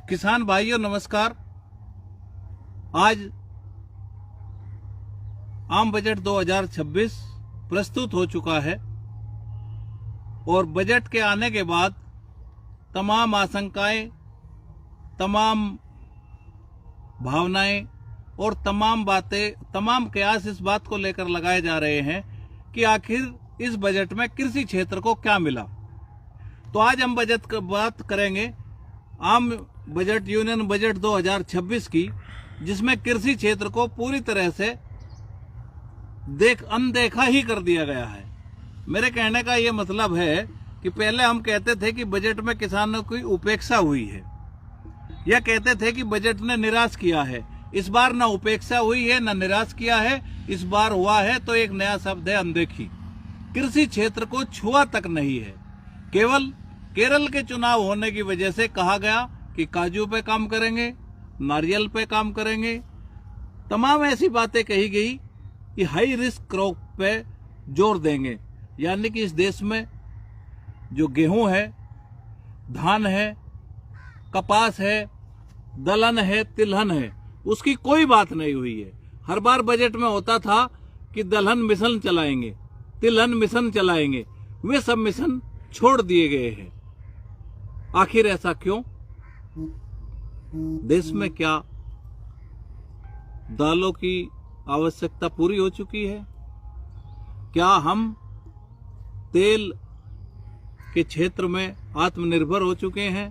किसान भाइयों नमस्कार। आज आम बजट 2026 प्रस्तुत हो चुका है और बजट के आने के बाद तमाम आशंकाएं, तमाम भावनाएं और तमाम बातें, तमाम कयास इस बात को लेकर लगाए जा रहे हैं कि आखिर इस बजट में कृषि क्षेत्र को क्या मिला। तो आज हम बजट की बात करेंगे, आम बजट यूनियन बजट 2026 की, जिसमें कृषि क्षेत्र को पूरी तरह से अनदेखा ही कर दिया गया है। मेरे कहने का ये मतलब है कि पहले हम कहते थे कि बजट में किसानों की उपेक्षा हुई है, या कहते थे कि बजट ने निराश किया है। इस बार न उपेक्षा हुई है न निराश किया है, इस बार हुआ है तो एक नया शब्द है अनदेखी। कृषि क्षेत्र को छुआ तक नहीं है। केवल केरल के चुनाव होने की वजह से कहा गया कि काजू पे काम करेंगे, नारियल पे काम करेंगे, तमाम ऐसी बातें कही गई कि हाई रिस्क क्रॉप पे जोर देंगे। यानी कि इस देश में जो गेहूं है, धान है, कपास है, दलहन है, तिलहन है, उसकी कोई बात नहीं हुई है। हर बार बजट में होता था कि दलहन मिशन चलाएंगे, तिलहन मिशन चलाएंगे, वे सब मिशन छोड़ दिए गए हैं। आखिर ऐसा क्यों? देश में क्या दालों की आवश्यकता पूरी हो चुकी है? क्या हम तेल के क्षेत्र में आत्मनिर्भर हो चुके हैं?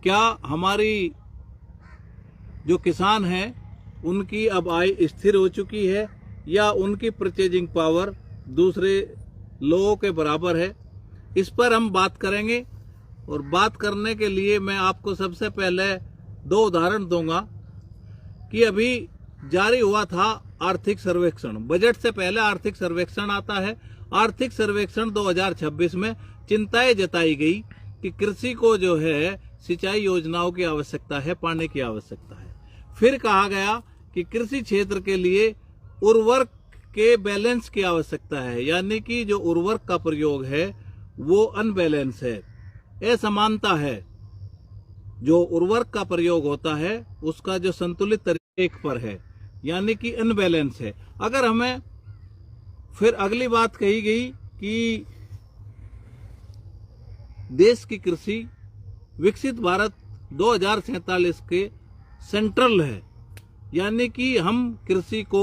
क्या हमारी जो किसान हैं उनकी अब आय स्थिर हो चुकी है, या उनकी परचेजिंग पावर दूसरे लोगों के बराबर है? इस पर हम बात करेंगे। और बात करने के लिए मैं आपको सबसे पहले दो उदाहरण दूंगा कि अभी जारी हुआ था आर्थिक सर्वेक्षण। बजट से पहले आर्थिक सर्वेक्षण आता है। आर्थिक सर्वेक्षण 2026 में चिंताएं जताई गई कि कृषि को जो है सिंचाई योजनाओं की आवश्यकता है, पानी की आवश्यकता है। फिर कहा गया कि कृषि क्षेत्र के लिए उर्वरक के बैलेंस की आवश्यकता है, यानी कि जो उर्वरक का प्रयोग है वो अनबैलेंस है, असमानता है। जो उर्वरक का प्रयोग होता है उसका जो संतुलित तरीके पर है, यानी कि अनबैलेंस है। अगर हमें फिर अगली बात कही गई कि देश की कृषि विकसित भारत 2047 के सेंट्रल है, यानी कि हम कृषि को